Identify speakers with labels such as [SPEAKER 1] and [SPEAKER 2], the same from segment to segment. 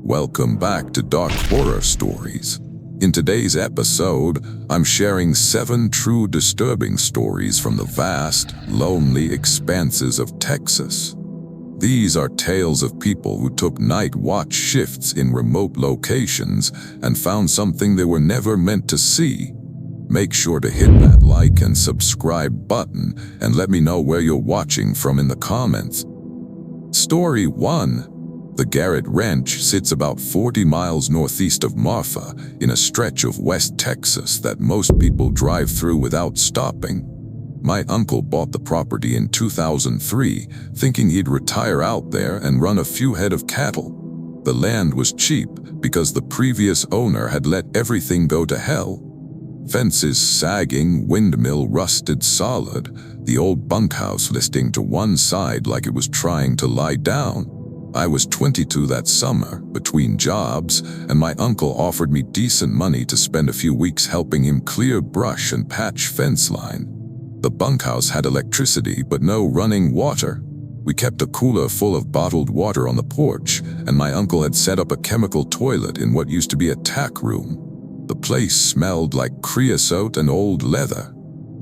[SPEAKER 1] Welcome back to Dark Horror Stories. In today's episode, I'm sharing 7 true disturbing stories from the vast, lonely expanses of Texas. These are tales of people who took night watch shifts in remote locations and found something they were never meant to see. Make sure to hit that like and subscribe button and let me know where you're watching from in the comments. Story 1. The Garrett Ranch sits about 40 miles northeast of Marfa in a stretch of West Texas that most people drive through without stopping. My uncle bought the property in 2003, thinking he'd retire out there and run a few head of cattle. The land was cheap because the previous owner had let everything go to hell. Fences sagging, windmill rusted solid, the old bunkhouse listing to one side like it was trying to lie down. I was 22 that summer, between jobs, and my uncle offered me decent money to spend a few weeks helping him clear brush and patch fence line. The bunkhouse had electricity but no running water. We kept a cooler full of bottled water on the porch, and my uncle had set up a chemical toilet in what used to be a tack room. The place smelled like creosote and old leather.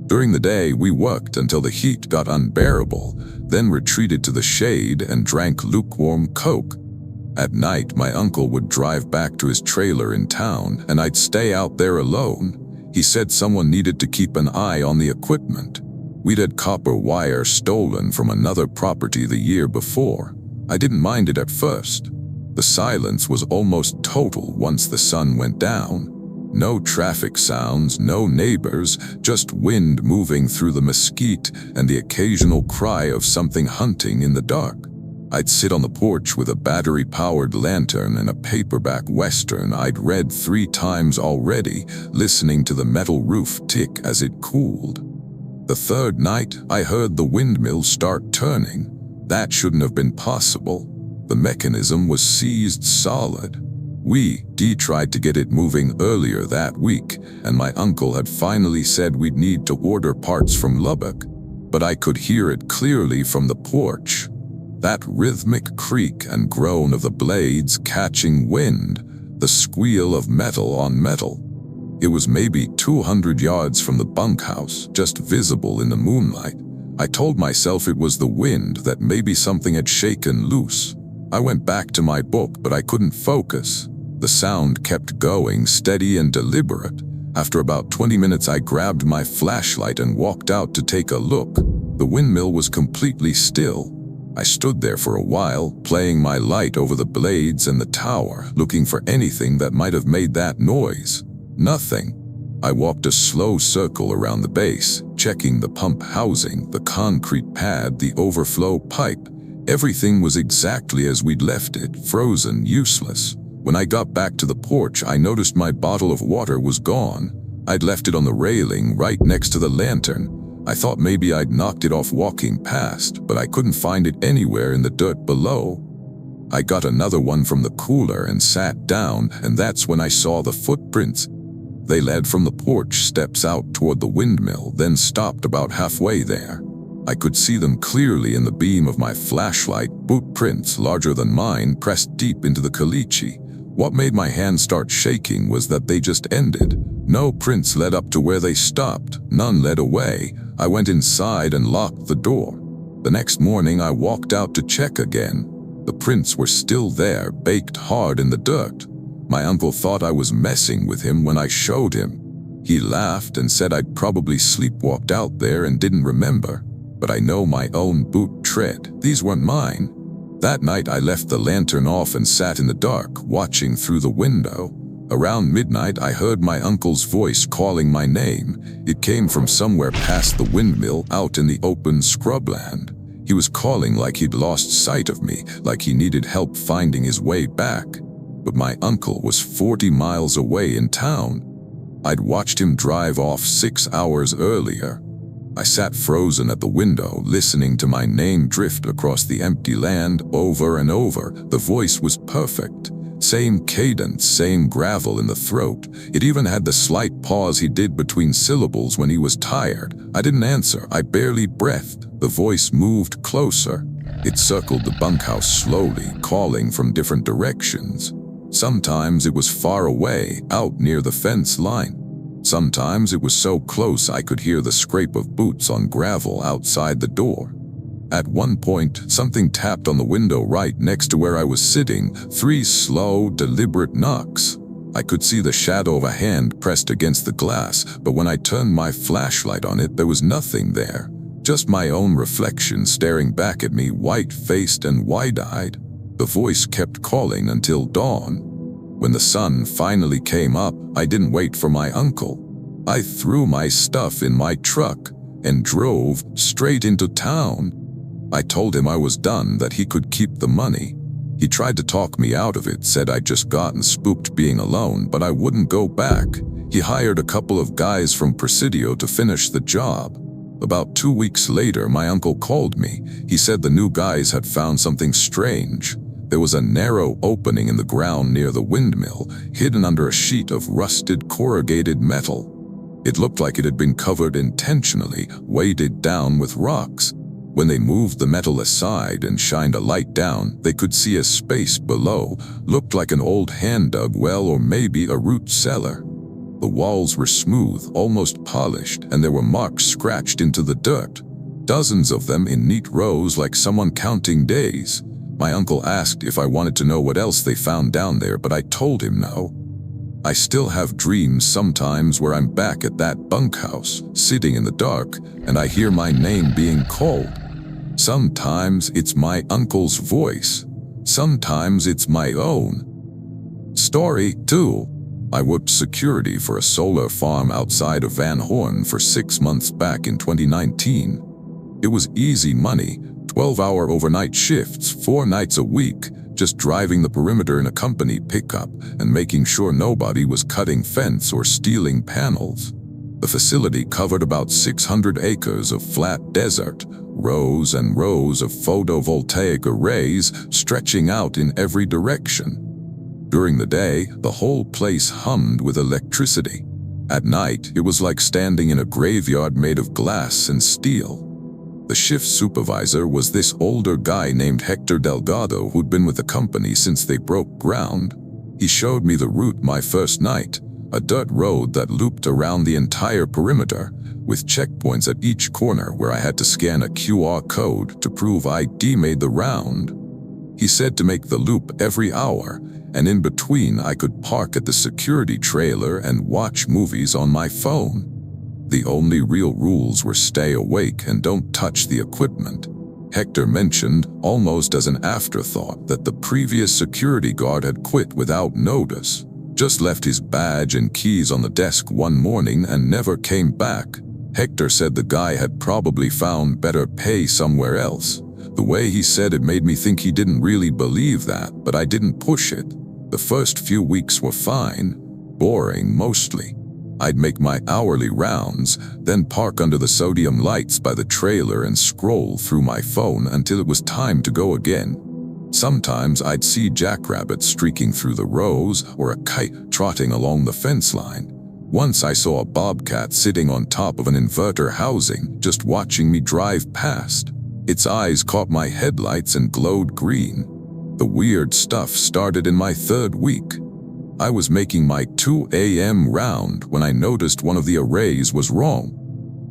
[SPEAKER 1] During the day, we worked until the heat got unbearable, then retreated to the shade and drank lukewarm Coke. At night, my uncle would drive back to his trailer in town, and I'd stay out there alone. He said someone needed to keep an eye on the equipment. We'd had copper wire stolen from another property the year before. I didn't mind it at first. The silence was almost total once the sun went down. No traffic sounds, no neighbors, just wind moving through the mesquite and the occasional cry of something hunting in the dark. I'd sit on the porch with a battery-powered lantern and a paperback western I'd read 3 times already, listening to the metal roof tick as it cooled. The third night, I heard the windmill start turning. That shouldn't have been possible. The mechanism was seized solid. We tried to get it moving earlier that week, and my uncle had finally said we'd need to order parts from Lubbock, but I could hear it clearly from the porch. That rhythmic creak and groan of the blades catching wind, the squeal of metal on metal. It was maybe 200 yards from the bunkhouse, just visible in the moonlight. I told myself it was the wind, that maybe something had shaken loose. I went back to my book, but I couldn't focus. The sound kept going, steady and deliberate. After about 20 minutes, I grabbed my flashlight and walked out to take a look. The windmill was completely still. I stood there for a while, playing my light over the blades and the tower, looking for anything that might have made that noise. Nothing. I walked a slow circle around the base, checking the pump housing, the concrete pad, the overflow pipe. Everything was exactly as we'd left it, frozen, useless. When I got back to the porch, I noticed my bottle of water was gone. I'd left it on the railing right next to the lantern. I thought maybe I'd knocked it off walking past, but I couldn't find it anywhere in the dirt below. I got another one from the cooler and sat down, and that's when I saw the footprints. They led from the porch steps out toward the windmill, then stopped about halfway there. I could see them clearly in the beam of my flashlight, boot prints larger than mine pressed deep into the caliche. What made my hand start shaking was that they just ended. No prints led up to where they stopped, none led away. I went inside and locked the door. The next morning I walked out to check again. The prints were still there, baked hard in the dirt. My uncle thought I was messing with him when I showed him. He laughed and said I'd probably sleepwalked out there and didn't remember. But I know my own boot tread. These weren't mine. That night I left the lantern off and sat in the dark, watching through the window. Around midnight I heard my uncle's voice calling my name. It came from somewhere past the windmill, out in the open scrubland. He was calling like he'd lost sight of me, like he needed help finding his way back. But my uncle was 40 miles away in town. I'd watched him drive off 6 hours earlier. I sat frozen at the window, listening to my name drift across the empty land over and over. The voice was perfect. Same cadence, same gravel in the throat. It even had the slight pause he did between syllables when he was tired. I didn't answer. I barely breathed. The voice moved closer. It circled the bunkhouse slowly, calling from different directions. Sometimes it was far away, out near the fence line. Sometimes it was so close I could hear the scrape of boots on gravel outside the door. At one point, something tapped on the window right next to where I was sitting, 3 slow, deliberate knocks. I could see the shadow of a hand pressed against the glass, but when I turned my flashlight on it, there was nothing there. Just my own reflection staring back at me, white-faced and wide-eyed. The voice kept calling until dawn. When the sun finally came up, I didn't wait for my uncle. I threw my stuff in my truck and drove straight into town. I told him I was done, that he could keep the money. He tried to talk me out of it, said I'd just gotten spooked being alone, but I wouldn't go back. He hired a couple of guys from Presidio to finish the job. About 2 weeks later, my uncle called me. He said the new guys had found something strange. There was a narrow opening in the ground near the windmill, hidden under a sheet of rusted corrugated metal. It looked like it had been covered intentionally, weighted down with rocks. When they moved the metal aside and shined a light down, they could see a space below. Looked like an old hand-dug well or maybe a root cellar. The walls were smooth, almost polished, and there were marks scratched into the dirt. Dozens of them in neat rows like someone counting days. My uncle asked if I wanted to know what else they found down there, but I told him no. I still have dreams sometimes where I'm back at that bunkhouse, sitting in the dark, and I hear my name being called. Sometimes it's my uncle's voice. Sometimes it's my own. Story 2. I worked security for a solar farm outside of Van Horn for 6 months back in 2019. It was easy money, 12-hour overnight shifts, 4 nights a week, just driving the perimeter in a company pickup and making sure nobody was cutting fence or stealing panels. The facility covered about 600 acres of flat desert, rows and rows of photovoltaic arrays stretching out in every direction. During the day, the whole place hummed with electricity. At night, it was like standing in a graveyard made of glass and steel. The shift supervisor was this older guy named Hector Delgado who'd been with the company since they broke ground. He showed me the route my first night, a dirt road that looped around the entire perimeter, with checkpoints at each corner where I had to scan a QR code to prove ID made the round. He said to make the loop every hour, and in between I could park at the security trailer and watch movies on my phone. The only real rules were stay awake and don't touch the equipment. Hector mentioned, almost as an afterthought, that the previous security guard had quit without notice, just left his badge and keys on the desk one morning and never came back. Hector said the guy had probably found better pay somewhere else. The way he said it made me think he didn't really believe that, but I didn't push it. The first few weeks were fine, boring mostly. I'd make my hourly rounds, then park under the sodium lights by the trailer and scroll through my phone until it was time to go again. Sometimes I'd see jackrabbits streaking through the rows or a kite trotting along the fence line. Once I saw a bobcat sitting on top of an inverter housing, just watching me drive past. Its eyes caught my headlights and glowed green. The weird stuff started in my 3rd week. I was making my 2 a.m. round when I noticed one of the arrays was wrong.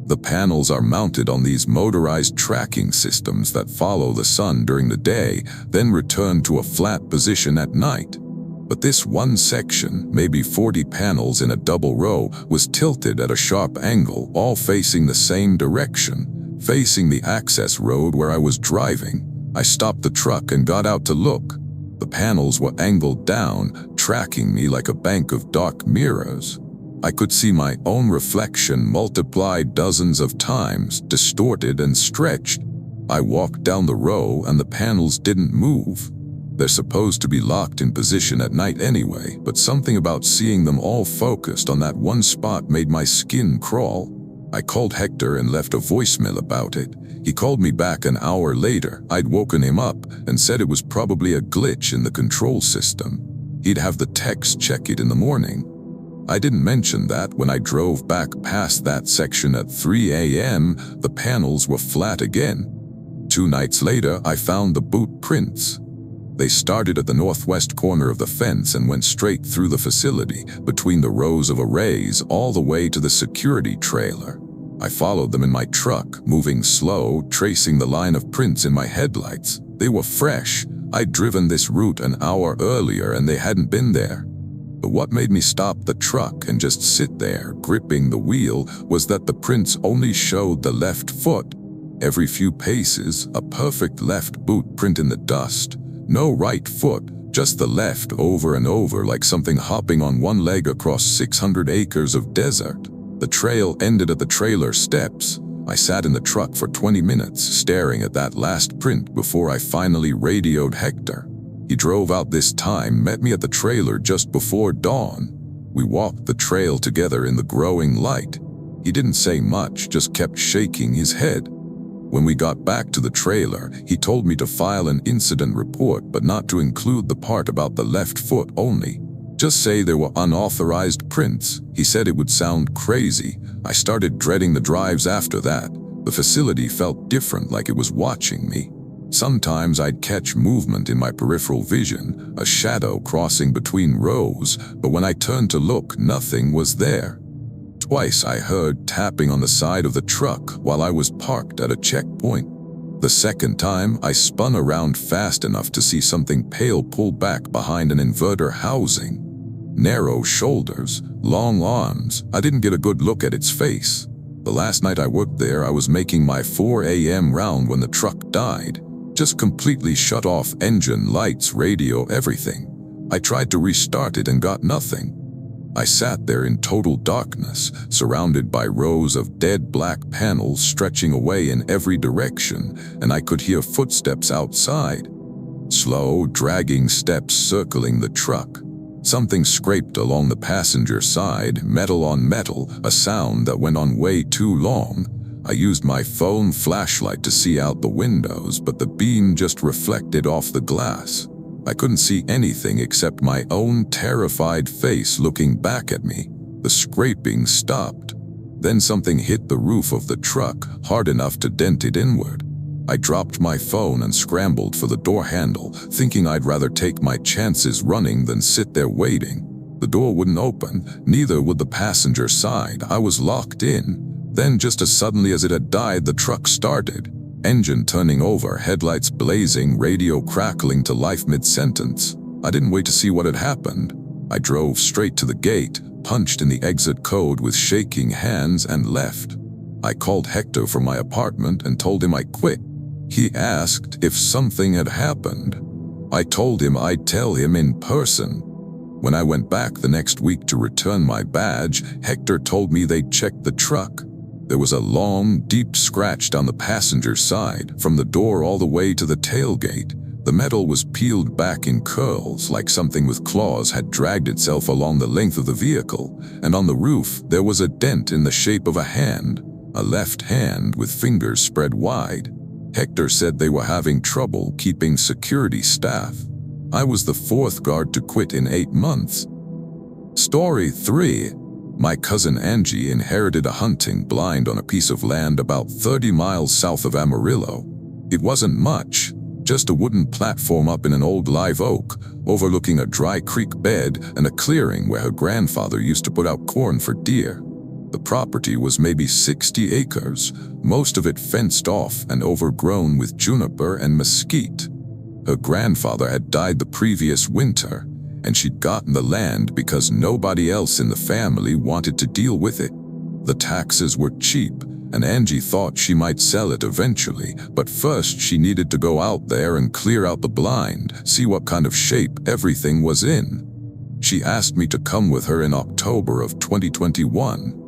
[SPEAKER 1] The panels are mounted on these motorized tracking systems that follow the sun during the day, then return to a flat position at night. But this one section, maybe 40 panels in a double row, was tilted at a sharp angle, all facing the same direction, facing the access road where I was driving. I stopped the truck and got out to look. The panels were angled down, tracking me like a bank of dark mirrors. I could see my own reflection multiplied dozens of times, distorted and stretched. I walked down the row and the panels didn't move. They're supposed to be locked in position at night anyway, but something about seeing them all focused on that one spot made my skin crawl. I called Hector and left a voicemail about it. He called me back an hour later. I'd woken him up and said it was probably a glitch in the control system. He'd have the techs check it in the morning. I didn't mention that when I drove back past that section at 3 a.m., the panels were flat again. 2 nights later, I found the boot prints. They started at the northwest corner of the fence and went straight through the facility, between the rows of arrays, all the way to the security trailer. I followed them in my truck, moving slow, tracing the line of prints in my headlights. They were fresh. I'd driven this route an hour earlier and they hadn't been there. But what made me stop the truck and just sit there, gripping the wheel, was that the prints only showed the left foot. Every few paces, a perfect left boot print in the dust. No right foot, just the left over and over, like something hopping on one leg across 600 acres of desert. The trail ended at the trailer steps. I sat in the truck for 20 minutes, staring at that last print before I finally radioed Hector. He drove out this time, met me at the trailer just before dawn. We walked the trail together in the growing light. He didn't say much, just kept shaking his head. When we got back to the trailer, he told me to file an incident report, but not to include the part about the left foot only. Just say there were unauthorized prints. He said it would sound crazy. I started dreading the drives after that. The facility felt different, like it was watching me. Sometimes I'd catch movement in my peripheral vision, a shadow crossing between rows, but when I turned to look, nothing was there. Twice I heard tapping on the side of the truck while I was parked at a checkpoint. The second time, I spun around fast enough to see something pale pull back behind an inverter housing. Narrow shoulders, long arms. I didn't get a good look at its face. The last night I worked there, I was making my 4 a.m. round when the truck died. Just completely shut off engine, lights, radio, everything. I tried to restart it and got nothing. I sat there in total darkness, surrounded by rows of dead black panels stretching away in every direction, and I could hear footsteps outside. Slow, dragging steps circling the truck. Something scraped along the passenger side, metal on metal, a sound that went on way too long. I used my phone flashlight to see out the windows, but the beam just reflected off the glass. I couldn't see anything except my own terrified face looking back at me. The scraping stopped. Then something hit the roof of the truck, hard enough to dent it inward. I dropped my phone and scrambled for the door handle, thinking I'd rather take my chances running than sit there waiting. The door wouldn't open, neither would the passenger side. I was locked in. Then, just as suddenly as it had died, the truck started. Engine turning over, headlights blazing, radio crackling to life mid-sentence. I didn't wait to see what had happened. I drove straight to the gate, punched in the exit code with shaking hands, and left. I called Hector from my apartment and told him I quit. He asked if something had happened. I told him I'd tell him in person. When I went back the next week to return my badge, Hector told me they'd checked the truck. There was a long, deep scratch down the passenger side, from the door all the way to the tailgate. The metal was peeled back in curls, like something with claws had dragged itself along the length of the vehicle, and on the roof there was a dent in the shape of a hand, a left hand with fingers spread wide. Hector said they were having trouble keeping security staff. I was the fourth guard to quit in 8 months. Story 3. My cousin Angie inherited a hunting blind on a piece of land about 30 miles south of Amarillo. It wasn't much, just a wooden platform up in an old live oak, overlooking a dry creek bed and a clearing where her grandfather used to put out corn for deer. The property was maybe 60 acres, most of it fenced off and overgrown with juniper and mesquite. Her grandfather had died the previous winter, and she'd gotten the land because nobody else in the family wanted to deal with it. The taxes were cheap, and Angie thought she might sell it eventually, but first she needed to go out there and clear out the blind, see what kind of shape everything was in. She asked me to come with her in October of 2021.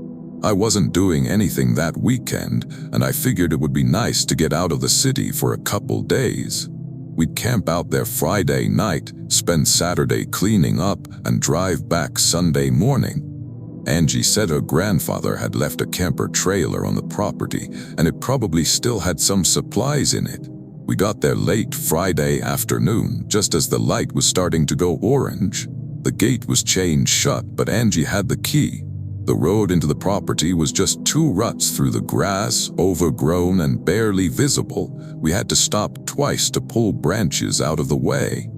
[SPEAKER 1] I wasn't doing anything that weekend, and I figured it would be nice to get out of the city for a couple days. We'd camp out there Friday night, spend Saturday cleaning up, and drive back Sunday morning. Angie said her grandfather had left a camper trailer on the property, and it probably still had some supplies in it. We got there late Friday afternoon, just as the light was starting to go orange. The gate was chained shut, but Angie had the key. The road into the property was just 2 ruts through the grass, overgrown and barely visible. We had to stop twice to pull branches out of the way.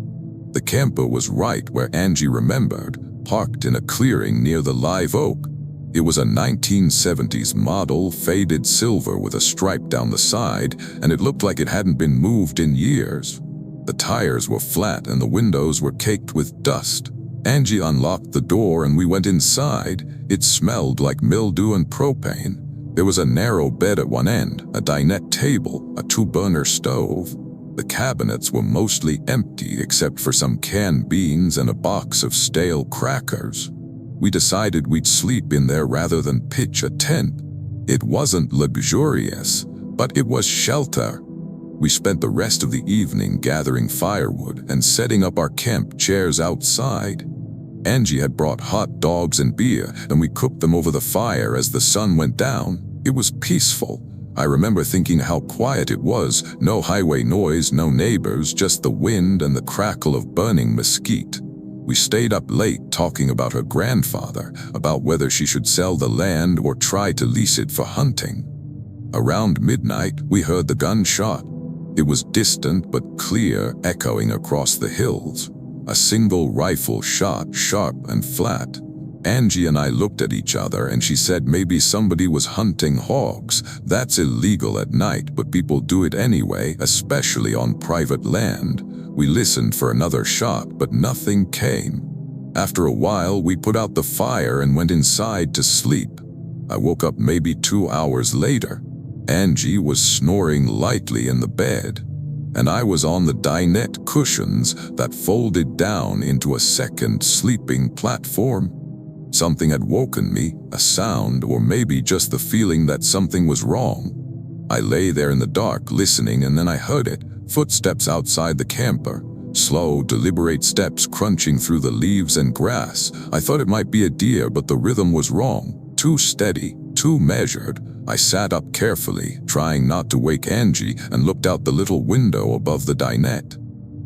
[SPEAKER 1] The camper was right where Angie remembered, parked in a clearing near the live oak. It was a 1970s model, faded silver with a stripe down the side, and it looked like it hadn't been moved in years. The tires were flat and the windows were caked with dust. Angie unlocked the door and we went inside. It smelled like mildew and propane. There was a narrow bed at one end, a dinette table, a 2-burner stove. The cabinets were mostly empty except for some canned beans and a box of stale crackers. We decided we'd sleep in there rather than pitch a tent. It wasn't luxurious, but it was shelter. We spent the rest of the evening gathering firewood and setting up our camp chairs outside. Angie had brought hot dogs and beer, and we cooked them over the fire as the sun went down. It was peaceful. I remember thinking how quiet it was, no highway noise, no neighbors, just the wind and the crackle of burning mesquite. We stayed up late talking about her grandfather, about whether she should sell the land or try to lease it for hunting. Around midnight, we heard the gunshot. It was distant but clear, echoing across the hills. A single rifle shot, sharp and flat. Angie and I looked at each other and she said maybe somebody was hunting hogs. That's illegal at night, but people do it anyway, especially on private land. We listened for another shot, but nothing came. After a while, we put out the fire and went inside to sleep. I woke up maybe 2 hours later. Angie was snoring lightly in the bed, and I was on the dinette cushions that folded down into a second sleeping platform. Something had woken me, a sound, or maybe just the feeling that something was wrong. I lay there in the dark listening, and then I heard it. Footsteps outside the camper. Slow, deliberate steps crunching through the leaves and grass. I thought it might be a deer, but the rhythm was wrong. Too steady, too measured. I sat up carefully, trying not to wake Angie, and looked out the little window above the dinette.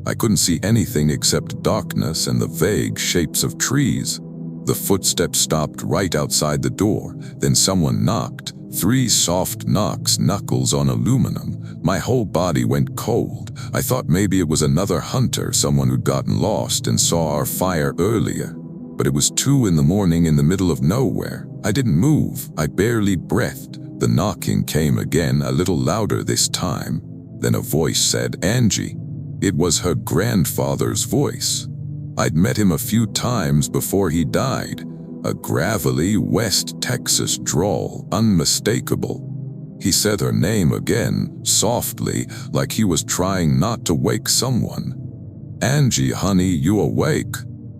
[SPEAKER 1] I couldn't see anything except darkness and the vague shapes of trees. The footsteps stopped right outside the door. Then someone knocked. 3 soft knocks, knuckles on aluminum. My whole body went cold. I thought maybe it was another hunter, someone who'd gotten lost and saw our fire earlier. But it was 2 in the morning in the middle of nowhere. I didn't move. I barely breathed. The knocking came again, a little louder this time. Then a voice said, "Angie." It was her grandfather's voice. I'd met him a few times before he died. A gravelly West Texas drawl, unmistakable. He said her name again, softly, like he was trying not to wake someone. "Angie, honey, you awake?"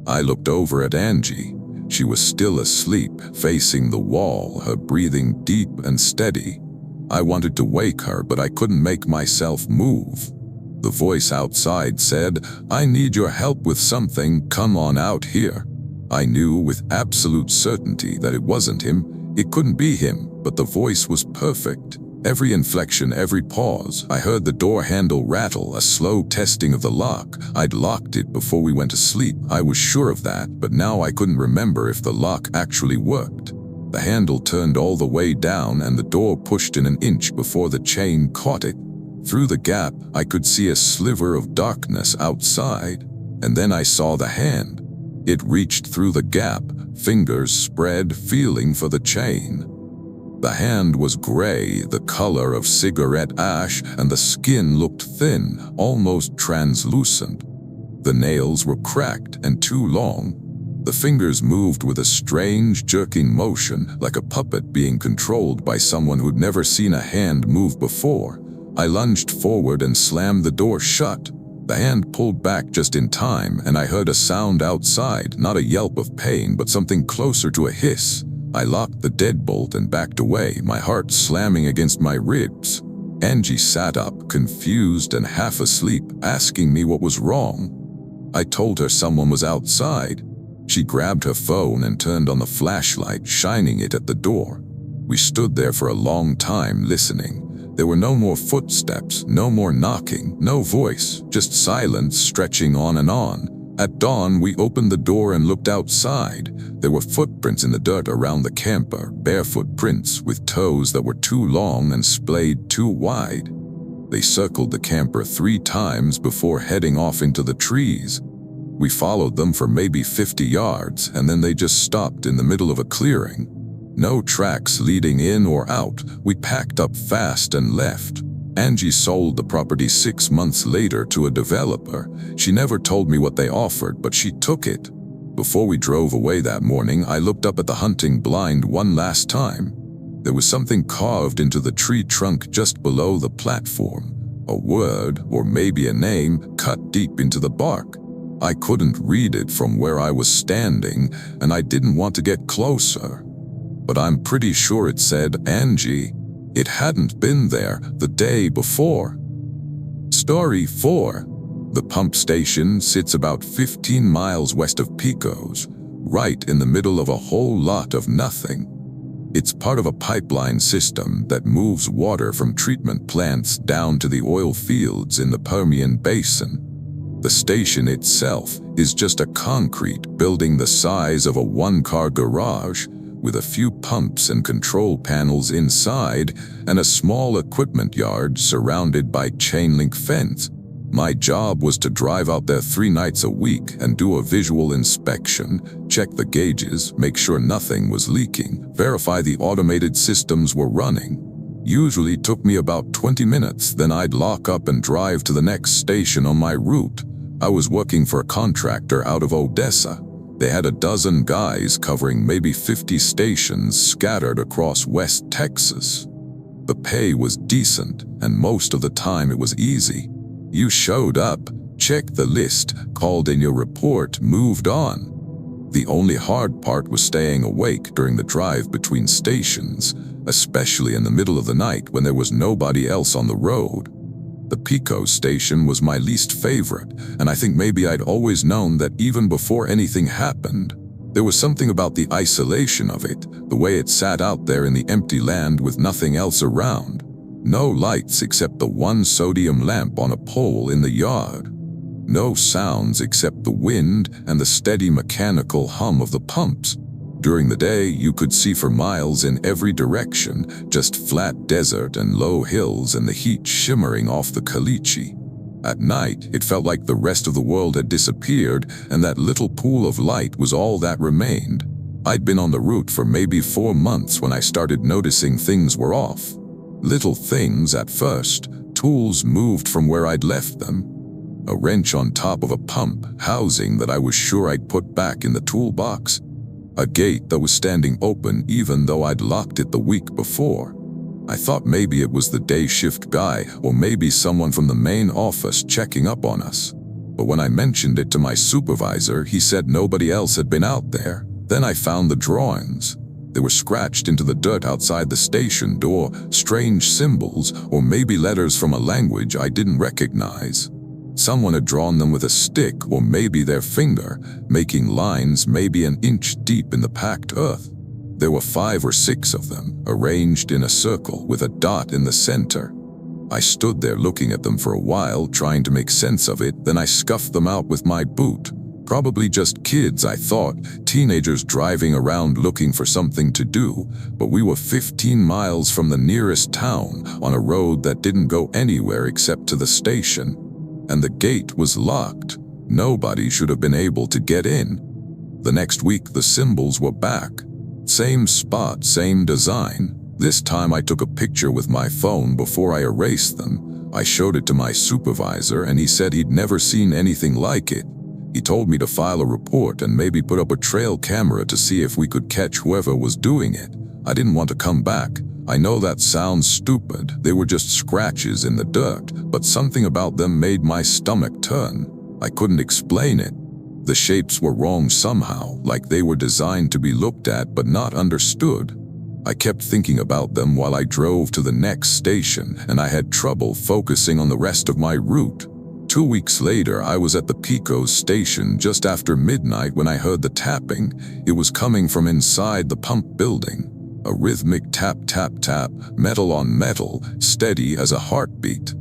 [SPEAKER 1] I looked over at Angie. She was still asleep, facing the wall, her breathing deep and steady. I wanted to wake her, but I couldn't make myself move. The voice outside said, "I need your help with something, come on out here." I knew with absolute certainty that it wasn't him. It couldn't be him, but the voice was perfect. Every inflection, every pause. I heard the door handle rattle, a slow testing of the lock. I'd locked it before we went to sleep. I was sure of that, but now I couldn't remember if the lock actually worked. The handle turned all the way down and the door pushed in an inch before the chain caught it. Through the gap, I could see a sliver of darkness outside, and then I saw the hand. It reached through the gap, fingers spread, feeling for the chain. The hand was gray, the color of cigarette ash, and the skin looked thin, almost translucent. The nails were cracked and too long. The fingers moved with a strange, jerking motion, like a puppet being controlled by someone who'd never seen a hand move before. I lunged forward and slammed the door shut. The hand pulled back just in time, and I heard a sound outside, not a yelp of pain, but something closer to a hiss. I locked the deadbolt and backed away, my heart slamming against my ribs. Angie sat up, confused and half asleep, asking me what was wrong. I told her someone was outside. She grabbed her phone and turned on the flashlight, shining it at the door. We stood there for a long time, listening. There were no more footsteps, no more knocking, no voice, just silence stretching on and on. At dawn, we opened the door and looked outside. There were footprints in the dirt around the camper, barefoot prints with toes that were too long and splayed too wide. They circled the camper 3 times before heading off into the trees. We followed them for maybe 50 yards, and then they just stopped in the middle of a clearing. No tracks leading in or out. We packed up fast and left. Angie sold the property 6 months later to a developer. She never told me what they offered, but she took it. Before we drove away that morning, I looked up at the hunting blind one last time. There was something carved into the tree trunk just below the platform. A word, or maybe a name, cut deep into the bark. I couldn't read it from where I was standing, and I didn't want to get closer. But I'm pretty sure it said Angie. It hadn't been there the day before. Story 4. The pump station sits about 15 miles west of Pecos, right in the middle of a whole lot of nothing. It's part of a pipeline system that moves water from treatment plants down to the oil fields in the Permian Basin. The station itself is just a concrete building the size of a one-car garage, with a few pumps and control panels inside and a small equipment yard surrounded by chain-link fence. My job was to drive out there 3 nights a week and do a visual inspection, check the gauges, make sure nothing was leaking, verify the automated systems were running. Usually took me about 20 minutes, then I'd lock up and drive to the next station on my route. I was working for a contractor out of Odessa. They had a dozen guys covering maybe 50 stations scattered across West Texas. The pay was decent, and most of the time it was easy. You showed up, checked the list, called in your report, moved on. The only hard part was staying awake during the drive between stations, especially in the middle of the night when there was nobody else on the road. The Pecos station was my least favorite, and I think maybe I'd always known that even before anything happened. There was something about the isolation of it, the way it sat out there in the empty land with nothing else around. No lights except the one sodium lamp on a pole in the yard. No sounds except the wind and the steady mechanical hum of the pumps. During the day, you could see for miles in every direction, just flat desert and low hills and the heat shimmering off the caliche. At night, it felt like the rest of the world had disappeared, and that little pool of light was all that remained. I'd been on the route for maybe 4 months when I started noticing things were off. Little things at first. Tools moved from where I'd left them. A wrench on top of a pump housing that I was sure I'd put back in the toolbox. A gate that was standing open even though I'd locked it the week before. I thought maybe it was the day shift guy or maybe someone from the main office checking up on us. But when I mentioned it to my supervisor, he said nobody else had been out there. Then I found the drawings. They were scratched into the dirt outside the station door, strange symbols, or maybe letters from a language I didn't recognize. Someone had drawn them with a stick or maybe their finger, making lines maybe an inch deep in the packed earth. There were 5 or 6 of them, arranged in a circle with a dot in the center. I stood there looking at them for a while, trying to make sense of it, then I scuffed them out with my boot. Probably just kids, I thought, teenagers driving around looking for something to do, but we were 15 miles from the nearest town on a road that didn't go anywhere except to the station. And the gate was locked. Nobody should have been able to get in. The next week, the symbols were back. Same spot, same design. This time I took a picture with my phone before I erased them. I showed it to my supervisor and he said he'd never seen anything like it. He told me to file a report and maybe put up a trail camera to see if we could catch whoever was doing it. I didn't want to come back. I know that sounds stupid. They were just scratches in the dirt, but something about them made my stomach turn. I couldn't explain it. The shapes were wrong somehow, like they were designed to be looked at but not understood. I kept thinking about them while I drove to the next station, and I had trouble focusing on the rest of my route. 2 weeks later, I was at the Pecos station just after midnight when I heard the tapping. It was coming from inside the pump building. A rhythmic tap, tap, tap, metal on metal, steady as a heartbeat.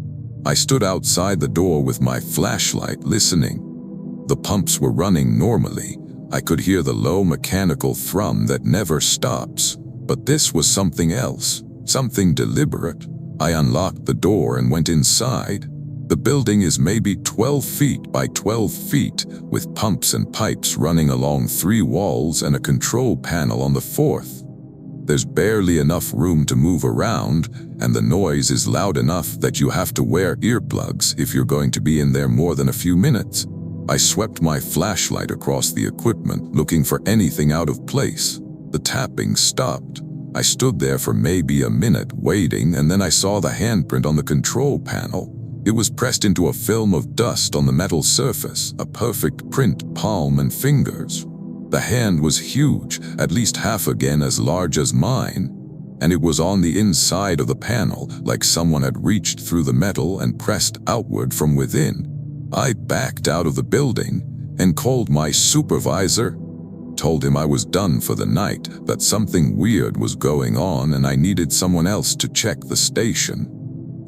[SPEAKER 1] I stood outside the door with my flashlight listening. The pumps were running normally. I could hear the low mechanical thrum that never stops. But this was something else, something deliberate. I unlocked the door and went inside. The building is maybe 12 feet by 12 feet, with pumps and pipes running along 3 walls and a control panel on the 4th. There's barely enough room to move around, and the noise is loud enough that you have to wear earplugs if you're going to be in there more than a few minutes. I swept my flashlight across the equipment, looking for anything out of place. The tapping stopped. I stood there for maybe a minute, waiting, and then I saw the handprint on the control panel. It was pressed into a film of dust on the metal surface, a perfect print, palm and fingers. The hand was huge, at least half again as large as mine, and it was on the inside of the panel, like someone had reached through the metal and pressed outward from within. I backed out of the building and called my supervisor, told him I was done for the night, that something weird was going on and I needed someone else to check the station.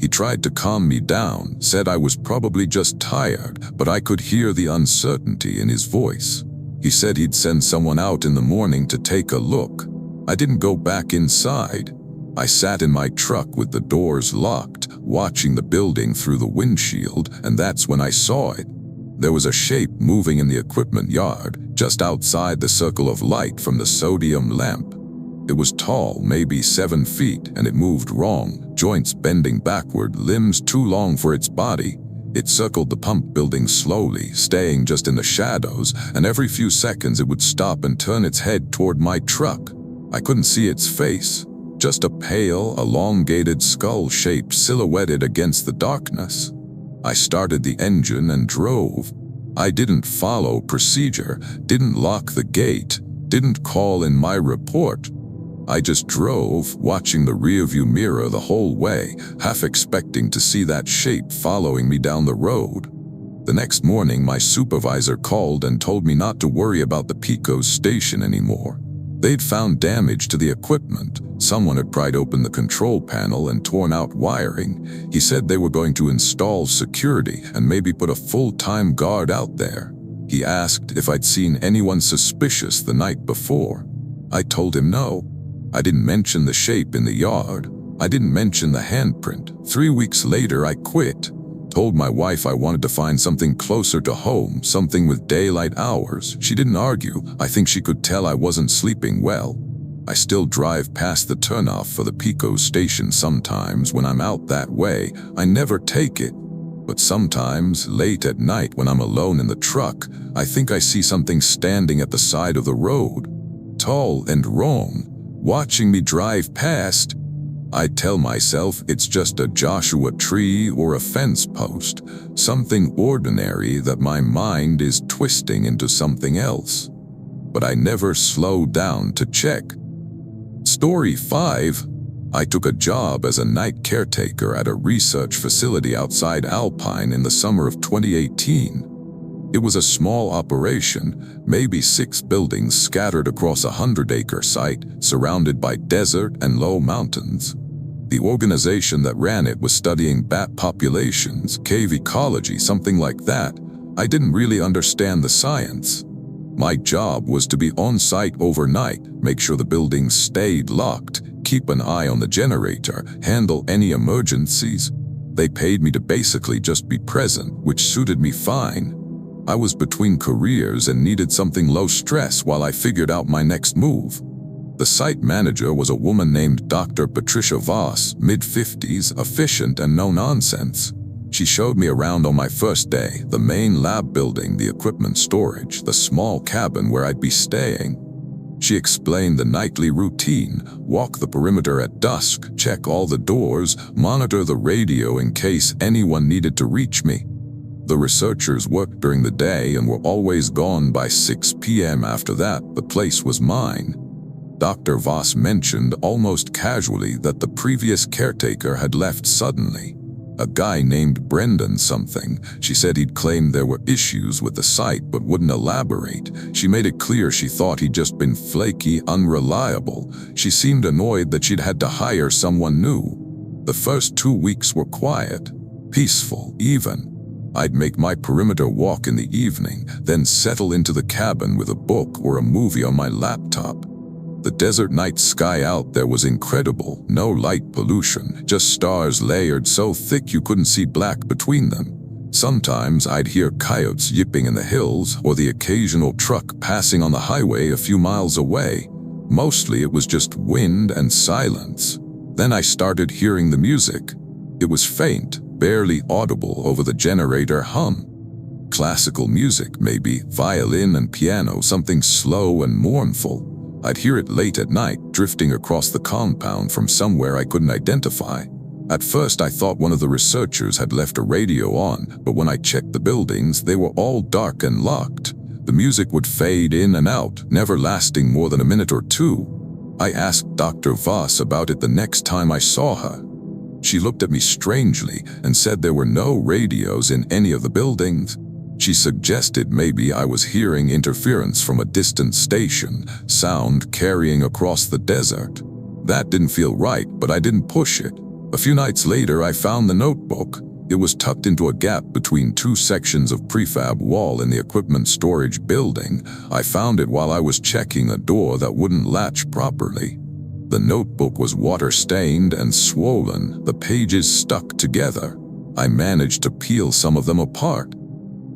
[SPEAKER 1] He tried to calm me down, said I was probably just tired, but I could hear the uncertainty in his voice. He said he'd send someone out in the morning to take a look. I didn't go back inside. I sat in my truck with the doors locked, watching the building through the windshield, and that's when I saw it. There was a shape moving in the equipment yard, just outside the circle of light from the sodium lamp. It was tall, maybe 7 feet, and it moved wrong, joints bending backward, limbs too long for its body. It circled the pump building slowly, staying just in the shadows, and every few seconds it would stop and turn its head toward my truck. I couldn't see its face, just a pale, elongated skull shape silhouetted against the darkness. I started the engine and drove. I didn't follow procedure, didn't lock the gate, didn't call in my report. I just drove, watching the rearview mirror the whole way, half expecting to see that shape following me down the road. The next morning, my supervisor called and told me not to worry about the Pico's station anymore. They'd found damage to the equipment. Someone had pried open the control panel and torn out wiring. He said they were going to install security and maybe put a full-time guard out there. He asked if I'd seen anyone suspicious the night before. I told him no. I didn't mention the shape in the yard. I didn't mention the handprint. 3 weeks later, I quit. Told my wife I wanted to find something closer to home, something with daylight hours. She didn't argue. I think she could tell I wasn't sleeping well. I still drive past the turnoff for the Pico station sometimes when I'm out that way. I never take it. But sometimes, late at night when I'm alone in the truck, I think I see something standing at the side of the road. Tall and wrong, watching me drive past. I tell myself it's just a Joshua tree or a fence post, something ordinary that my mind is twisting into something else. But I never slow down to check. Story 5. I took a job as a night caretaker at a research facility outside Alpine in the summer of 2018. It was a small operation, maybe 6 buildings scattered across a 100-acre site, surrounded by desert and low mountains. The organization that ran it was studying bat populations, cave ecology, something like that. I didn't really understand the science. My job was to be on site overnight, make sure the buildings stayed locked, keep an eye on the generator, handle any emergencies. They paid me to basically just be present, which suited me fine. I was between careers and needed something low stress while I figured out my next move. The site manager was a woman named Dr. Patricia Voss, mid-50s, efficient and no nonsense. She showed me around on my first day, the main lab building, the equipment storage, the small cabin where I'd be staying. She explained the nightly routine: walk the perimeter at dusk, check all the doors, monitor the radio in case anyone needed to reach me. The researchers worked during the day and were always gone by 6 p.m. After that, the place was mine. Dr. Voss mentioned almost casually that the previous caretaker had left suddenly. A guy named Brendan something. She said he'd claimed there were issues with the site but wouldn't elaborate. She made it clear she thought he'd just been flaky, unreliable. She seemed annoyed that she'd had to hire someone new. The first 2 weeks were quiet, peaceful, even. I'd make my perimeter walk in the evening, then settle into the cabin with a book or a movie on my laptop. The desert night sky out there was incredible. No light pollution, just stars layered so thick you couldn't see black between them. Sometimes I'd hear coyotes yipping in the hills or the occasional truck passing on the highway a few miles away. Mostly it was just wind and silence. Then I started hearing the music. It was faint, barely audible over the generator hum. Classical music, maybe, violin and piano, something slow and mournful. I'd hear it late at night, drifting across the compound from somewhere I couldn't identify. At first I thought one of the researchers had left a radio on, but when I checked the buildings, they were all dark and locked. The music would fade in and out, never lasting more than a minute or two. I asked Dr. Voss about it the next time I saw her. She looked at me strangely and said there were no radios in any of the buildings. She suggested maybe I was hearing interference from a distant station, sound carrying across the desert. That didn't feel right, but I didn't push it. A few nights later, I found the notebook. It was tucked into a gap between two sections of prefab wall in the equipment storage building. I found it while I was checking a door that wouldn't latch properly. The notebook was water-stained and swollen, the pages stuck together. I managed to peel some of them apart.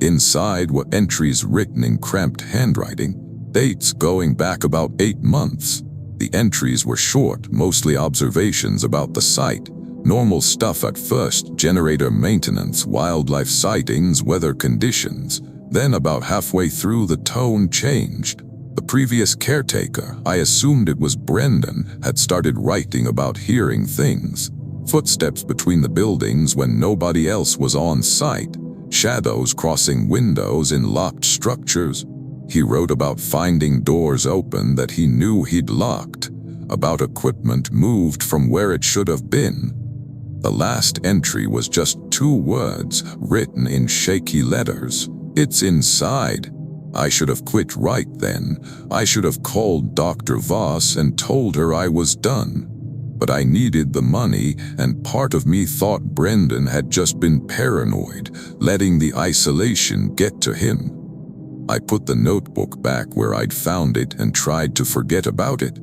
[SPEAKER 1] Inside were entries written in cramped handwriting, dates going back about 8 months. The entries were short, mostly observations about the site. Normal stuff at first: generator maintenance, wildlife sightings, weather conditions. Then about halfway through, the tone changed. The previous caretaker, I assumed it was Brendan, had started writing about hearing things. Footsteps between the buildings when nobody else was on site. Shadows crossing windows in locked structures. He wrote about finding doors open that he knew he'd locked. About equipment moved from where it should have been. The last entry was just 2 words, written in shaky letters. "It's inside." I should have quit right then. I should have called Dr. Voss and told her I was done. But I needed the money, and part of me thought Brendan had just been paranoid, letting the isolation get to him. I put the notebook back where I'd found it and tried to forget about it.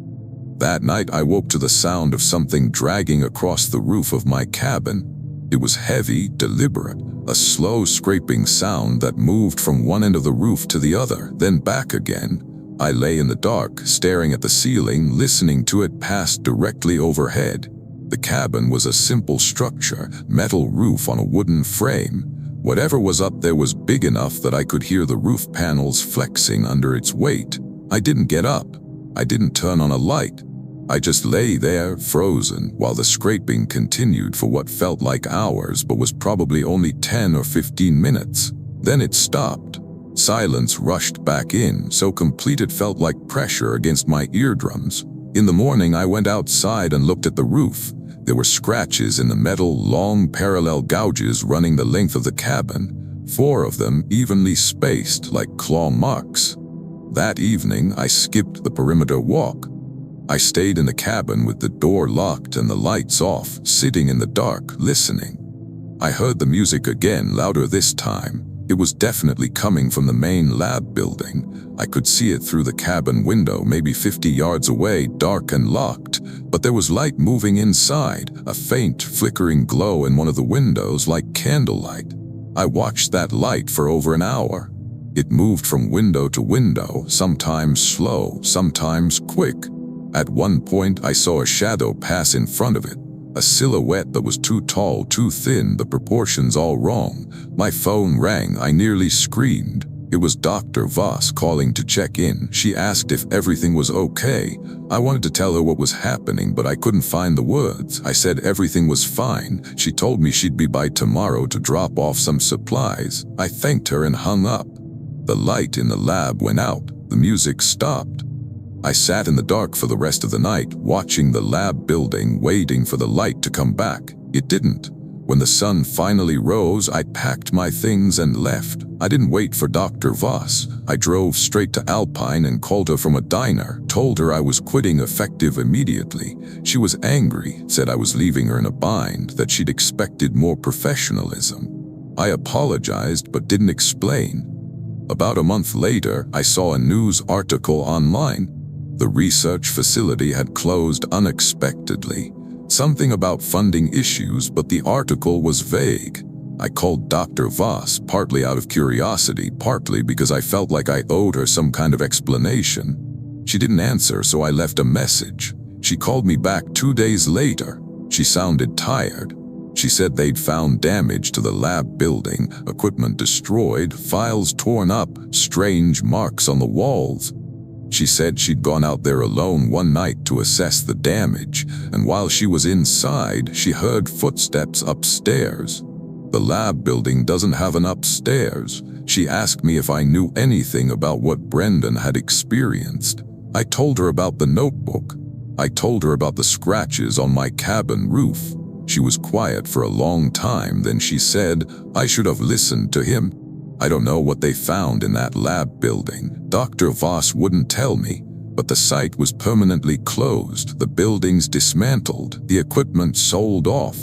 [SPEAKER 1] That night I woke to the sound of something dragging across the roof of my cabin. It was heavy, deliberate, a slow scraping sound that moved from one end of the roof to the other, then back again. I lay in the dark, staring at the ceiling, listening to it pass directly overhead. The cabin was a simple structure, metal roof on a wooden frame. Whatever was up there was big enough that I could hear the roof panels flexing under its weight. I didn't get up. I didn't turn on a light. I just lay there, frozen, while the scraping continued for what felt like hours but was probably only 10 or 15 minutes. Then it stopped. Silence rushed back in, so complete it felt like pressure against my eardrums. In the morning, I went outside and looked at the roof. There were scratches in the metal, long parallel gouges running the length of the cabin, 4 of them evenly spaced like claw marks. That evening, I skipped the perimeter walk. I stayed in the cabin with the door locked and the lights off, sitting in the dark, listening. I heard the music again, louder this time. It was definitely coming from the main lab building. I could see it through the cabin window, maybe 50 yards away, dark and locked. But there was light moving inside, a faint, flickering glow in one of the windows like candlelight. I watched that light for over an hour. It moved from window to window, sometimes slow, sometimes quick. At one point, I saw a shadow pass in front of it. A silhouette that was too tall, too thin, the proportions all wrong. My phone rang. I nearly screamed. It was Dr. Voss calling to check in. She asked if everything was okay. I wanted to tell her what was happening, but I couldn't find the words. I said everything was fine. She told me she'd be by tomorrow to drop off some supplies. I thanked her and hung up. The light in the lab went out. The music stopped. I sat in the dark for the rest of the night, watching the lab building, waiting for the light to come back. It didn't. When the sun finally rose, I packed my things and left. I didn't wait for Dr. Voss. I drove straight to Alpine and called her from a diner, told her I was quitting effective immediately. She was angry, said I was leaving her in a bind, that she'd expected more professionalism. I apologized but didn't explain. About a month later, I saw a news article online. The research facility had closed unexpectedly. Something about funding issues, but the article was vague. I called Dr. Voss, partly out of curiosity, partly because I felt like I owed her some kind of explanation. She didn't answer, so I left a message. She called me back 2 days later. She sounded tired. She said they'd found damage to the lab building, equipment destroyed, files torn up, strange marks on the walls. She said she'd gone out there alone one night to assess the damage, and while she was inside, she heard footsteps upstairs. The lab building doesn't have an upstairs. She asked me if I knew anything about what Brendan had experienced. I told her about the notebook. I told her about the scratches on my cabin roof. She was quiet for a long time, then she said, I should have listened to him. I don't know what they found in that lab building. Dr. Voss wouldn't tell me, but the site was permanently closed, the buildings dismantled, the equipment sold off.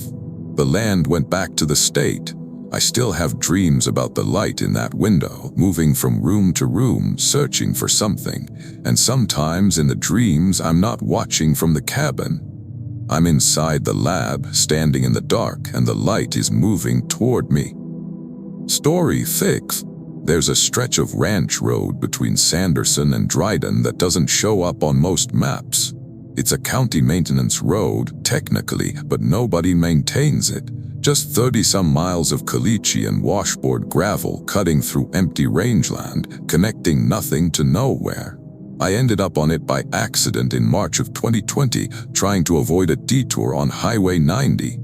[SPEAKER 1] The land went back to the state. I still have dreams about the light in that window, moving from room to room, searching for something. And sometimes in the dreams, I'm not watching from the cabin. I'm inside the lab, standing in the dark, and the light is moving toward me. Story 6. There's a stretch of ranch road between Sanderson and Dryden that doesn't show up on most maps. It's a county maintenance road, technically, but nobody maintains it. Just 30-some miles of caliche and washboard gravel cutting through empty rangeland, connecting nothing to nowhere. I ended up on it by accident in March of 2020, trying to avoid a detour on Highway 90.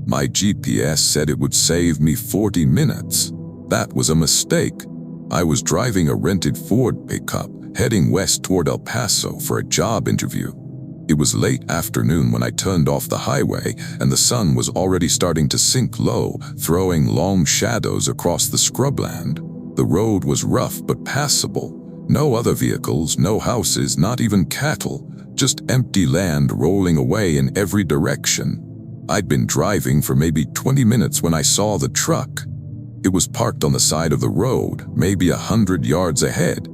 [SPEAKER 1] My GPS said it would save me 40 minutes. That was a mistake. I was driving a rented Ford pickup, heading west toward El Paso for a job interview. It was late afternoon when I turned off the highway, and the sun was already starting to sink low, throwing long shadows across the scrubland. The road was rough but passable. No other vehicles, no houses, not even cattle, just empty land rolling away in every direction. I'd been driving for maybe 20 minutes when I saw the truck. It was parked on the side of the road, maybe 100 yards ahead.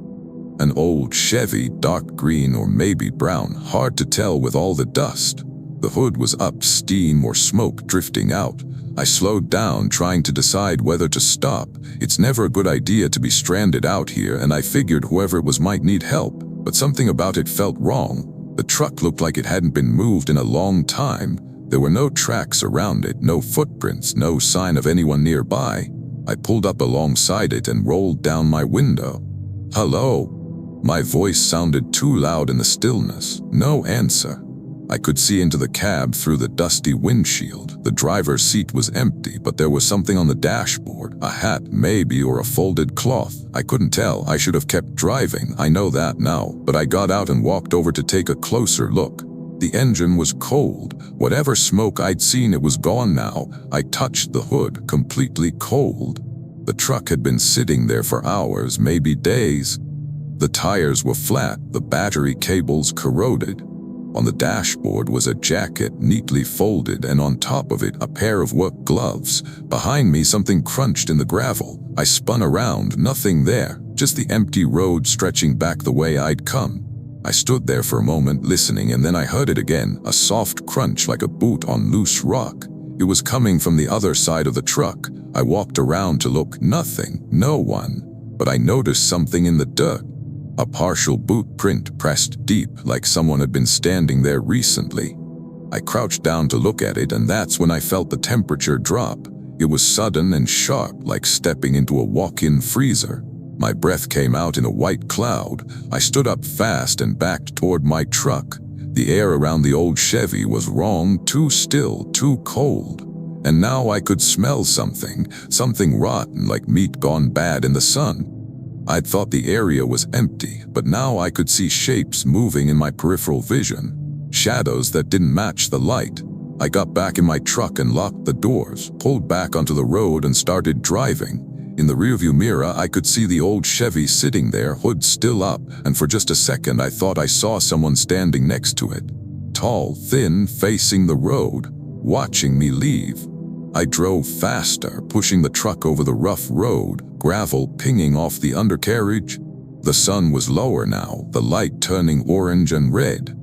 [SPEAKER 1] An old Chevy, dark green or maybe brown, hard to tell with all the dust. The hood was up, steam or smoke drifting out. I slowed down, trying to decide whether to stop. It's never a good idea to be stranded out here, and I figured whoever it was might need help, but something about it felt wrong. The truck looked like it hadn't been moved in a long time. There were no tracks around it, no footprints, no sign of anyone nearby. I pulled up alongside it and rolled down my window. "Hello?" My voice sounded too loud in the stillness. No answer. I could see into the cab through the dusty windshield. The driver's seat was empty, but there was something on the dashboard. A hat, maybe, or a folded cloth. I couldn't tell. I should have kept driving. I know that now. But I got out and walked over to take a closer look. The engine was cold. Whatever smoke I'd seen, it was gone now. I touched the hood, completely cold. The truck had been sitting there for hours, maybe days. The tires were flat, the battery cables corroded. On the dashboard was a jacket neatly folded, and on top of it a pair of work gloves. Behind me something crunched in the gravel. I spun around, nothing there, just the empty road stretching back the way I'd come. I stood there for a moment listening, and then I heard it again, a soft crunch like a boot on loose rock. It was coming from the other side of the truck. I walked around to look, nothing, no one. But I noticed something in the dirt. A partial boot print pressed deep, like someone had been standing there recently. I crouched down to look at it, and that's when I felt the temperature drop. It was sudden and sharp, like stepping into a walk-in freezer. My breath came out in a white cloud. I stood up fast and backed toward my truck. The air around the old Chevy was wrong, too still, too cold. And now I could smell something rotten, like meat gone bad in the sun. I'd thought the area was empty, but now I could see shapes moving in my peripheral vision. Shadows that didn't match the light. I got back in my truck and locked the doors, pulled back onto the road and started driving. In the rearview mirror, I could see the old Chevy sitting there, hood still up, and for just a second I thought I saw someone standing next to it. Tall, thin, facing the road, watching me leave. I drove faster, pushing the truck over the rough road, gravel pinging off the undercarriage. The sun was lower now, the light turning orange and red.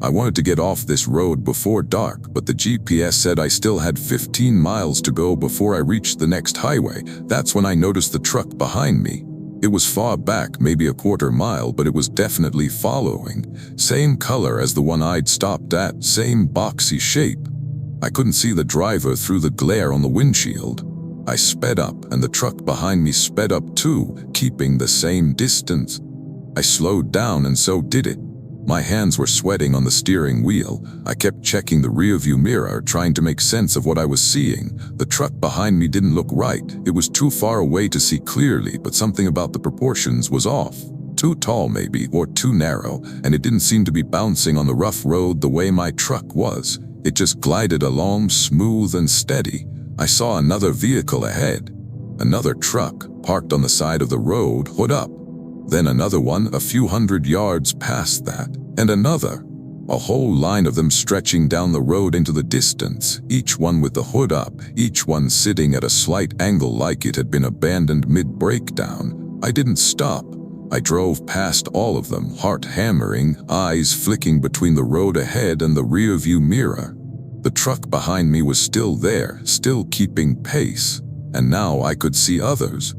[SPEAKER 1] I wanted to get off this road before dark, but the GPS said I still had 15 miles to go before I reached the next highway. That's when I noticed the truck behind me. It was far back, maybe a quarter mile, but it was definitely following. Same color as the one I'd stopped at, same boxy shape. I couldn't see the driver through the glare on the windshield. I sped up, and the truck behind me sped up too, keeping the same distance. I slowed down, and so did it. My hands were sweating on the steering wheel. I kept checking the rearview mirror, trying to make sense of what I was seeing. The truck behind me didn't look right. It was too far away to see clearly, but something about the proportions was off. Too tall maybe, or too narrow, and it didn't seem to be bouncing on the rough road the way my truck was. It just glided along smooth and steady. I saw another vehicle ahead. Another truck, parked on the side of the road, hood up. Then another one a few hundred yards past that, and another. A whole line of them stretching down the road into the distance, each one with the hood up, each one sitting at a slight angle like it had been abandoned mid-breakdown. I didn't stop. I drove past all of them, heart hammering, eyes flicking between the road ahead and the rearview mirror. The truck behind me was still there, still keeping pace, and now I could see others.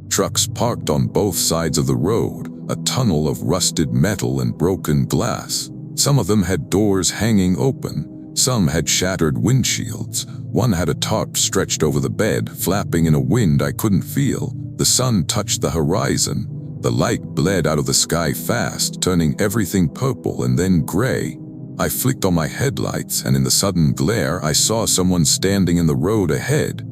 [SPEAKER 1] Trucks parked on both sides of the road, a tunnel of rusted metal and broken glass. Some of them had doors hanging open. Some had shattered windshields. One had a tarp stretched over the bed, flapping in a wind I couldn't feel. The sun touched the horizon. The light bled out of the sky fast, turning everything purple and then gray. I flicked on my headlights, and in the sudden glare, I saw someone standing in the road ahead.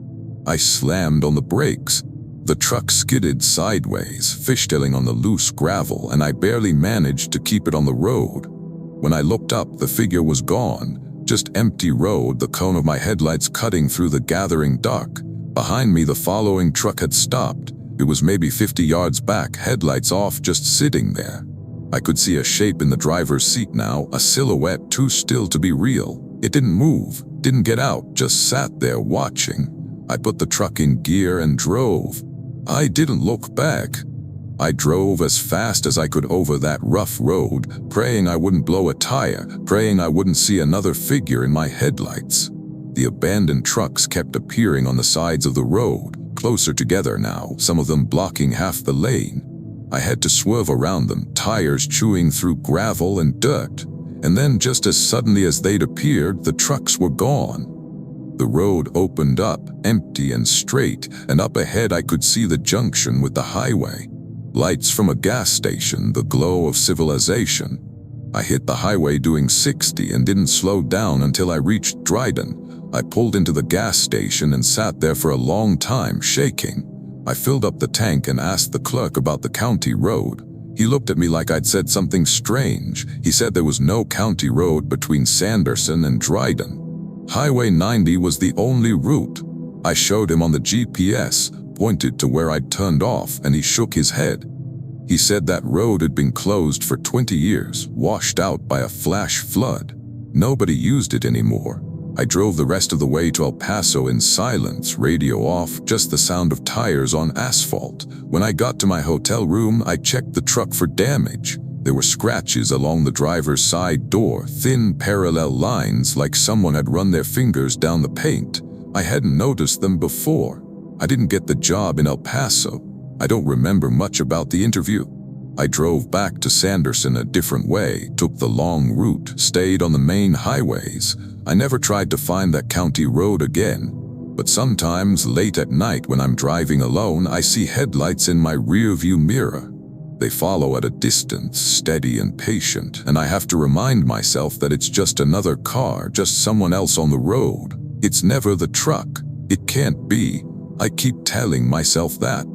[SPEAKER 1] I slammed on the brakes. The truck skidded sideways, fishtailing on the loose gravel, and I barely managed to keep it on the road. When I looked up, the figure was gone. Just empty road, the cone of my headlights cutting through the gathering dark. Behind me, the following truck had stopped. It was maybe 50 yards back, headlights off, just sitting there. I could see a shape in the driver's seat now, a silhouette too still to be real. It didn't move, didn't get out, just sat there watching. I put the truck in gear and drove. I didn't look back. I drove as fast as I could over that rough road, praying I wouldn't blow a tire, praying I wouldn't see another figure in my headlights. The abandoned trucks kept appearing on the sides of the road, closer together now, some of them blocking half the lane. I had to swerve around them, tires chewing through gravel and dirt, and then just as suddenly as they'd appeared, the trucks were gone. The road opened up, empty and straight, and up ahead I could see the junction with the highway. Lights from a gas station, the glow of civilization. I hit the highway doing 60 and didn't slow down until I reached Dryden. I pulled into the gas station and sat there for a long time, shaking. I filled up the tank and asked the clerk about the county road. He looked at me like I'd said something strange. He said there was no county road between Sanderson and Dryden. Highway 90 was the only route. I showed him on the GPS, pointed to where I'd turned off, and he shook his head. He said that road had been closed for 20 years, washed out by a flash flood. Nobody used it anymore. I drove the rest of the way to El Paso in silence, radio off, just the sound of tires on asphalt. When I got to my hotel room, I checked the truck for damage. There were scratches along the driver's side door, thin parallel lines like someone had run their fingers down the paint. I hadn't noticed them before. I didn't get the job in El Paso. I don't remember much about the interview. I drove back to Sanderson a different way, took the long route, stayed on the main highways. I never tried to find that county road again. But sometimes late at night when I'm driving alone, I see headlights in my rearview mirror. They follow at a distance, steady and patient, and I have to remind myself that it's just another car, just someone else on the road. It's never the truck. It can't be. I keep telling myself that.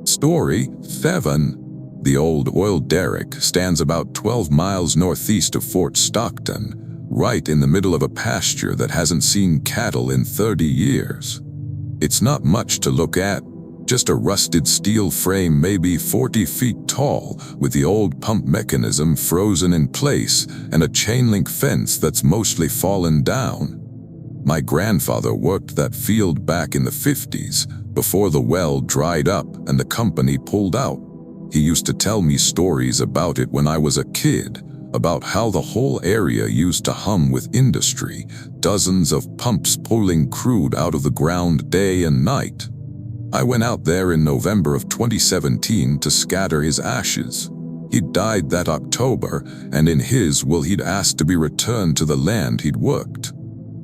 [SPEAKER 1] Story 7. The old oil derrick stands about 12 miles northeast of Fort Stockton, right in the middle of a pasture that hasn't seen cattle in 30 years. It's not much to look at. Just a rusted steel frame maybe 40 feet tall, with the old pump mechanism frozen in place and a chain-link fence that's mostly fallen down. My grandfather worked that field back in the 50s, before the well dried up and the company pulled out. He used to tell me stories about it when I was a kid, about how the whole area used to hum with industry, dozens of pumps pulling crude out of the ground day and night. I went out there in November of 2017 to scatter his ashes. He'd died that October, and in his will he'd asked to be returned to the land he'd worked.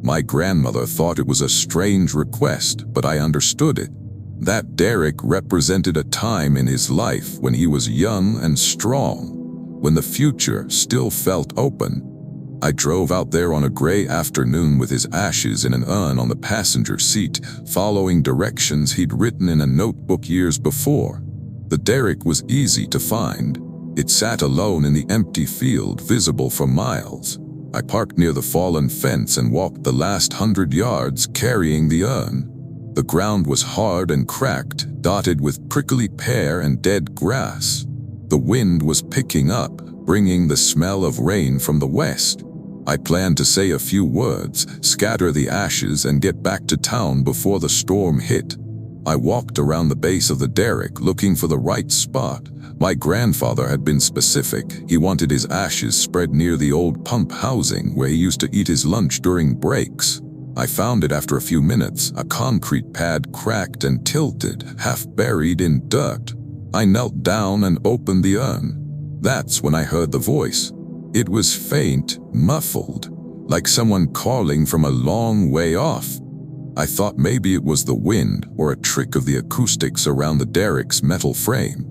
[SPEAKER 1] My grandmother thought it was a strange request, but I understood it. That derrick represented a time in his life when he was young and strong, when the future still felt open. I drove out there on a gray afternoon with his ashes in an urn on the passenger seat, following directions he'd written in a notebook years before. The derrick was easy to find. It sat alone in the empty field, visible for miles. I parked near the fallen fence and walked the last 100 yards carrying the urn. The ground was hard and cracked, dotted with prickly pear and dead grass. The wind was picking up, bringing the smell of rain from the west. I planned to say a few words, scatter the ashes, and get back to town before the storm hit. I walked around the base of the derrick looking for the right spot. My grandfather had been specific. He wanted his ashes spread near the old pump housing where he used to eat his lunch during breaks. I found it after a few minutes, a concrete pad cracked and tilted, half buried in dirt. I knelt down and opened the urn. That's when I heard the voice. It was faint, muffled, like someone calling from a long way off. I thought maybe it was the wind or a trick of the acoustics around the derrick's metal frame.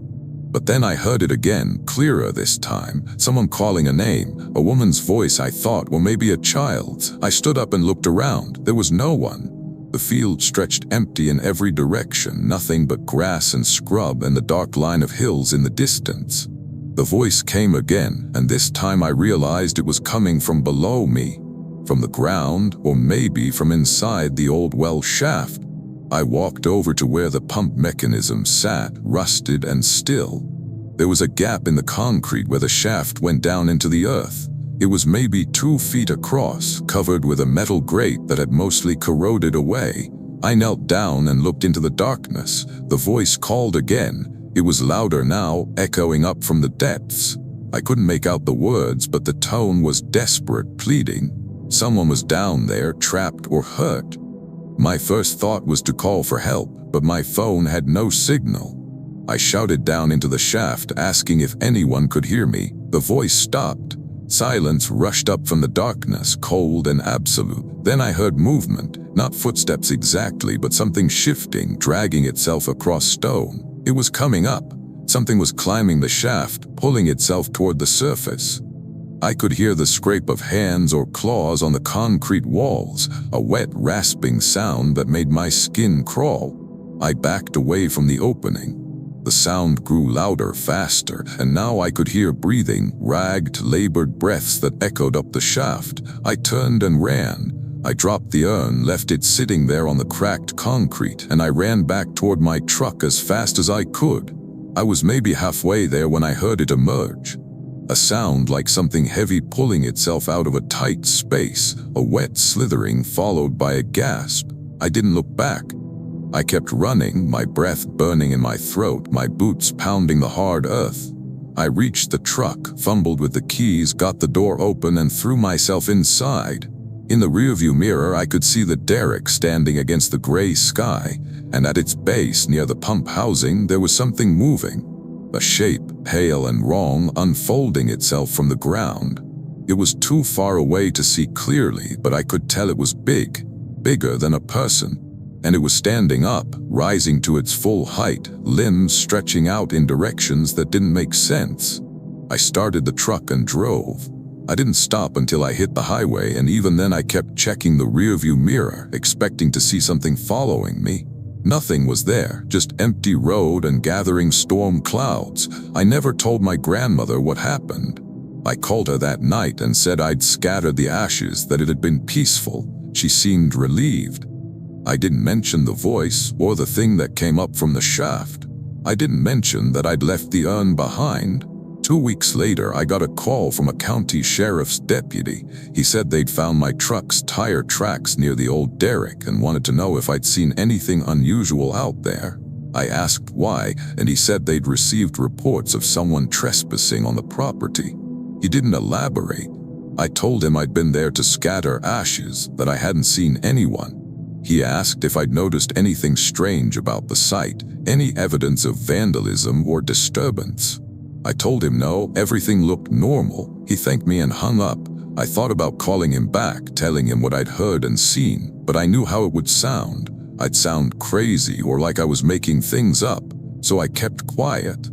[SPEAKER 1] But then I heard it again, clearer this time, someone calling a name, a woman's voice I thought, or maybe a child's. I stood up and looked around. There was no one. The field stretched empty in every direction, nothing but grass and scrub and the dark line of hills in the distance. The voice came again, and this time I realized it was coming from below me, from the ground, or maybe from inside the old well shaft. I walked over to where the pump mechanism sat, rusted and still. There was a gap in the concrete where the shaft went down into the earth. It was maybe 2 feet across, covered with a metal grate that had mostly corroded away. I knelt down and looked into the darkness. The voice called again. It was louder now, echoing up from the depths. I couldn't make out the words, but the tone was desperate, pleading. Someone was down there, trapped or hurt. My first thought was to call for help, but my phone had no signal. I shouted down into the shaft, asking if anyone could hear me. The voice stopped. Silence rushed up from the darkness, cold and absolute. Then I heard movement, not footsteps exactly, but something shifting, dragging itself across stone. It was coming up. Something was climbing the shaft, pulling itself toward the surface. I could hear the scrape of hands or claws on the concrete walls, a wet, rasping sound that made my skin crawl. I backed away from the opening. The sound grew louder, faster, and now I could hear breathing, ragged, labored breaths that echoed up the shaft. I turned and ran. I dropped the urn, left it sitting there on the cracked concrete, and I ran back toward my truck as fast as I could. I was maybe halfway there when I heard it emerge. A sound like something heavy pulling itself out of a tight space, a wet slithering followed by a gasp. I didn't look back. I kept running, my breath burning in my throat, my boots pounding the hard earth. I reached the truck, fumbled with the keys, got the door open, and threw myself inside. In the rearview mirror, I could see the derrick standing against the gray sky, and at its base, near the pump housing, there was something moving. A shape, pale and wrong, unfolding itself from the ground. It was too far away to see clearly, but I could tell it was big, bigger than a person. And it was standing up, rising to its full height, limbs stretching out in directions that didn't make sense. I started the truck and drove. I didn't stop until I hit the highway, and even then I kept checking the rearview mirror, expecting to see something following me. Nothing was there, just empty road and gathering storm clouds. I never told my grandmother what happened. I called her that night and said I'd scattered the ashes, that it had been peaceful. She seemed relieved. I didn't mention the voice or the thing that came up from the shaft. I didn't mention that I'd left the urn behind. 2 weeks later, I got a call from a county sheriff's deputy. He said they'd found my truck's tire tracks near the old derrick and wanted to know if I'd seen anything unusual out there. I asked why, and he said they'd received reports of someone trespassing on the property. He didn't elaborate. I told him I'd been there to scatter ashes, that I hadn't seen anyone. He asked if I'd noticed anything strange about the site, any evidence of vandalism or disturbance. I told him no, everything looked normal. He thanked me and hung up. I thought about calling him back, telling him what I'd heard and seen, but I knew how it would sound. I'd sound crazy or like I was making things up, so I kept quiet.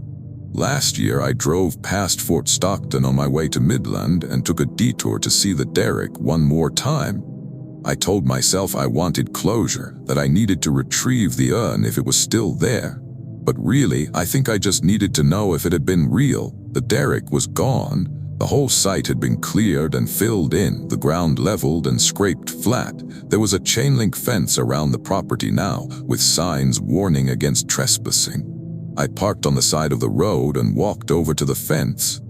[SPEAKER 1] Last year, I drove past Fort Stockton on my way to Midland and took a detour to see the derrick one more time. I told myself I wanted closure, that I needed to retrieve the urn if it was still there. But really, I think I just needed to know if it had been real. The derrick was gone. The whole site had been cleared and filled in, the ground leveled and scraped flat. There was a chain-link fence around the property now, with signs warning against trespassing. I parked on the side of the road and walked over to the fence.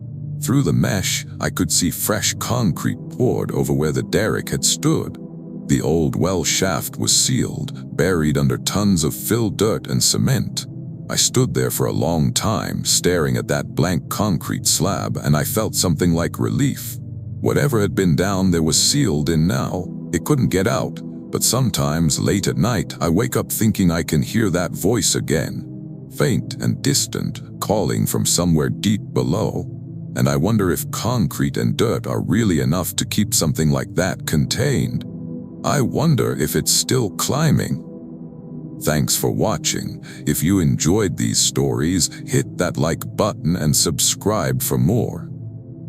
[SPEAKER 1] Through the mesh, I could see fresh concrete poured over where the derrick had stood. The old well shaft was sealed, buried under tons of filled dirt and cement. I stood there for a long time, staring at that blank concrete slab, and I felt something like relief. Whatever had been down there was sealed in now. It couldn't get out, but sometimes, late at night, I wake up thinking I can hear that voice again. Faint and distant, calling from somewhere deep below. And I wonder if concrete and dirt are really enough to keep something like that contained. I wonder if it's still climbing. Thanks for watching. If you enjoyed these stories, hit that like button and subscribe for more.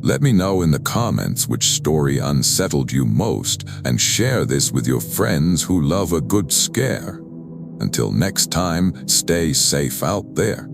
[SPEAKER 1] Let me know in the comments which story unsettled you most, and share this with your friends who love a good scare. Until next time, stay safe out there.